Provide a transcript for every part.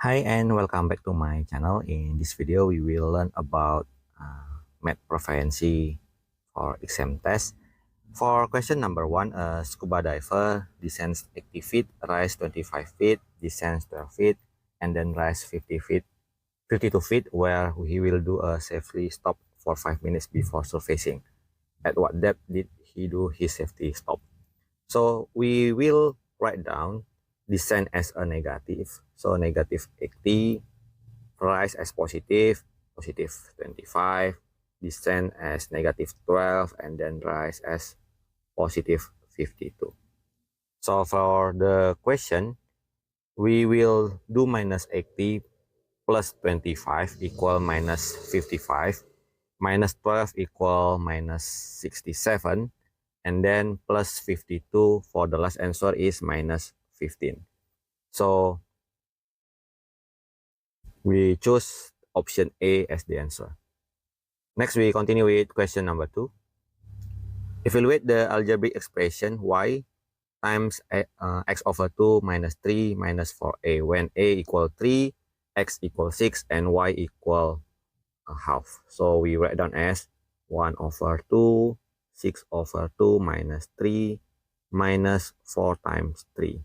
Hi and welcome back to my channel. In this video, we will learn about math proficiency for exam test. For question number one, a scuba diver descends 80 feet, rise 25 feet, descends 12 feet, and then rise 50 feet, 52 feet, where he will do a safely stop for 5 minutes before surfacing. At what depth did he do his safety stop? So we will write down descent as a negative. So negative 80, rise as positive, positive 25, descent as negative 12, and then rise as positive 52. So for the question, we will do minus 80 plus 25 equal minus 55, minus 12 equal minus 67, and then plus 52 for the last answer is minus 15. So we choose option A as the answer. Next, we continue with question number 2. Evaluate the algebraic expression y times x over 2 minus 3 minus 4a when a equal 3, x equal 6, and y equal a half. So we write down as 1 over 2, 6 over 2 minus 3 minus 4 times 3.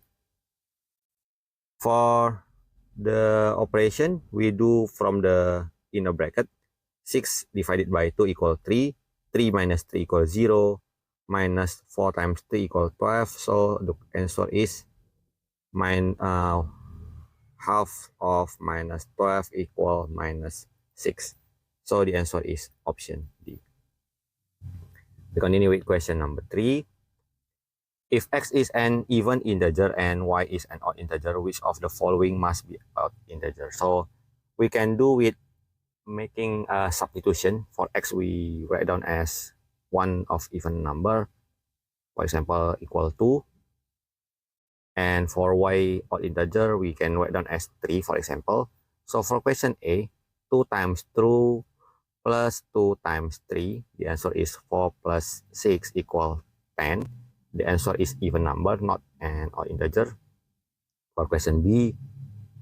For the operation, we do from the inner bracket. 6 divided by 2 equal 3, 3 minus 3 equal 0, minus 4 times 3 equal 12, so the answer is half of minus 12 equal minus 6. So the answer is option D. We continue with question number 3. If x is an even integer and y is an odd integer, which of the following must be odd integer? So we can do with making a substitution. For x, we write down as one of even number, for example, equal 2. And for y odd integer, we can write down as 3, for example. So for question A, 2 times 2 plus 2 times 3, the answer is 4 plus 6 equal 10. The answer is even number, not an odd integer. For question B,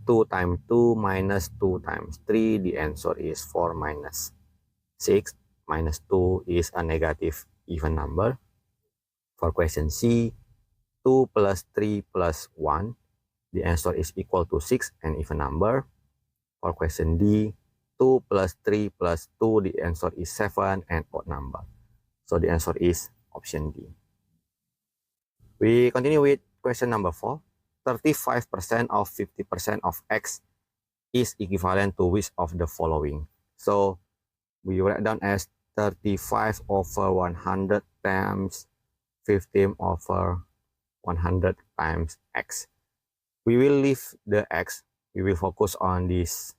2 times 2 minus 2 times 3, the answer is 4 minus 6. Minus 2 is a negative even number. For question C, 2 plus 3 plus 1, the answer is equal to 6, an even number. For question D, 2 plus 3 plus 2, the answer is 7, an odd number. So the answer is option D. We continue with question number 4. 35% of 50% of x is equivalent to which of the following? So we write down as 35 over 100 times 15 over 100 times x. We will leave the x. We will focus on this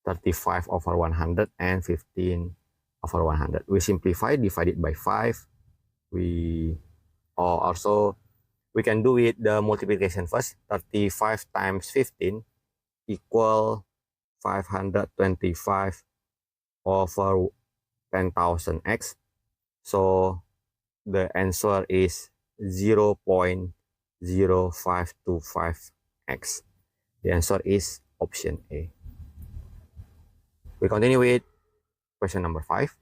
35 over 100 and 15 over 100. We simplify, divided by 5. We can do it the multiplication first. 35 times 15 equal 525 over 10,000 x. So the answer is 0.0525 x. The answer is option A. We continue with question number 5.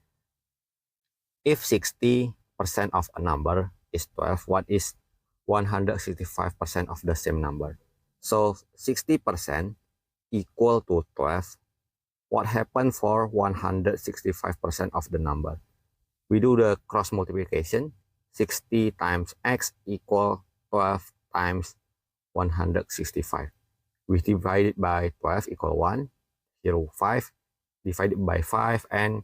If 60% of a number is 12, what is 165% of the same number? So 60% equal to 12. What happened for 165% of the number? We do the cross multiplication. 60 times x equal 12 times 165. We divide it by 12 equal 1, 0, 5, divided by 5, and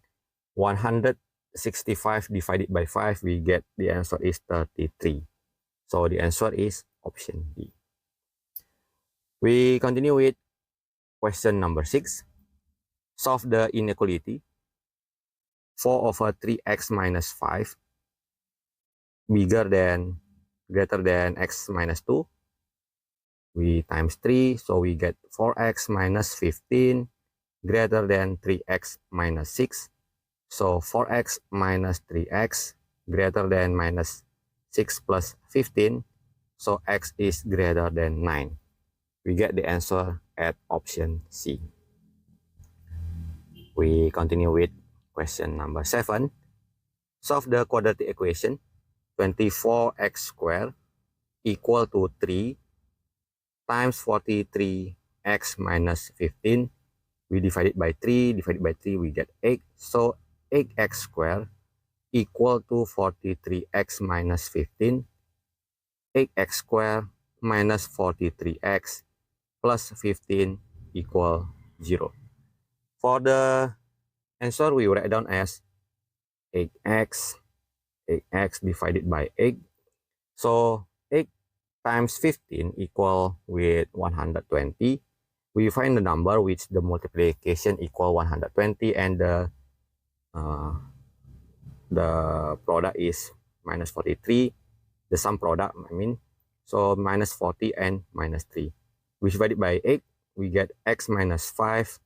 165 divided by 5, we get the answer is 33. So the answer is option D. We continue with question number 6. Solve the inequality. 4 over 3x minus 5 greater than x minus 2. We times 3, so we get 4x minus 15 greater than 3x minus 6. So 4x minus 3x greater than minus 6 plus 15. So x is greater than 9. We get the answer at option C. We continue with question number 7. Solve the quadratic equation 24x squared equal to 3 times 43x minus 15. We divide it by 3, we get 8. So 8x squared equal to 43x minus 15. 8x squared minus 43x plus 15 equal 0. For the answer, we write down as 8x divided by 8. So 8 times 15 equal with 120. We find the number which the multiplication equal 120 and the product is minus 43. The sum product, I mean, so minus 40 and minus 3. We divide it by 8, we get x minus 5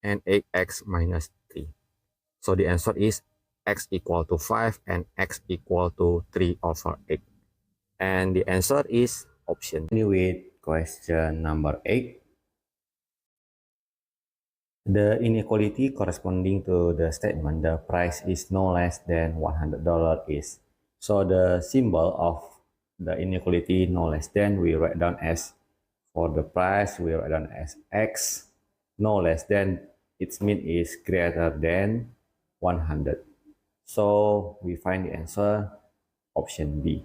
and 8x minus 3. So the answer is x equal to 5 and x equal to 3 over 8. And the answer is option. Continue with question number 8. The inequality corresponding to the statement the price is no less than $100 is. So the symbol of the inequality no less than we write down as, for the price we write down as x, no less than its mean is greater than 100. So we find the answer option B.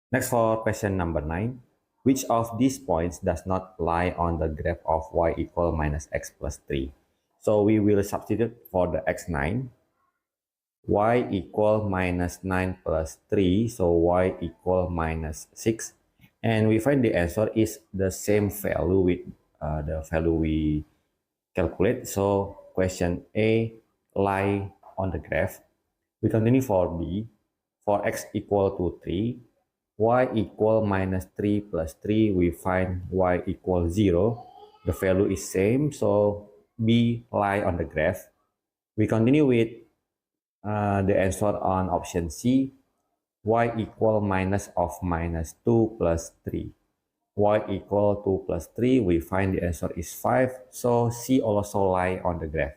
Next, for question number 9. Which of these points does not lie on the graph of y equal minus x plus 3? So we will substitute for the x9. Y equal minus 9 plus 3. So y equal minus 6. And we find the answer is the same value with the value we calculate. So question A lie on the graph. We continue for B. For x equal to 3. Y equal minus 3 plus 3, we find y equal 0. The value is same, so B lie on the graph. We continue with the answer on option C. Y equal minus of minus 2 plus 3. Y equal 2 plus 3, we find the answer is 5, so C also lie on the graph.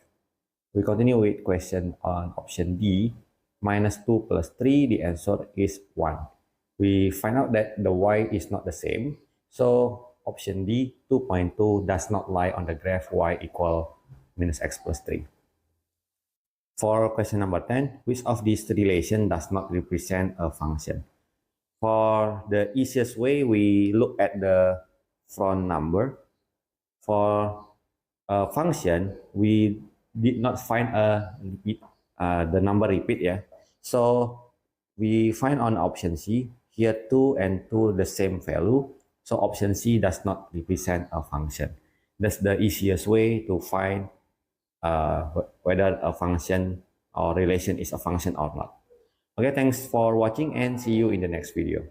We continue with question on option D. Minus 2 plus 3, the answer is 1. We find out that the y is not the same. So option D, 2.2, does not lie on the graph y equal minus x plus 3. For question number 10, which of these relation does not represent a function? For the easiest way, we look at the front number. For a function, we did not find the number repeat, yeah. So we find on option C, here 2 and 2 the same value. So option C does not represent a function. That's the easiest way to find whether a function or relation is a function or not. Okay, thanks for watching and see you in the next video.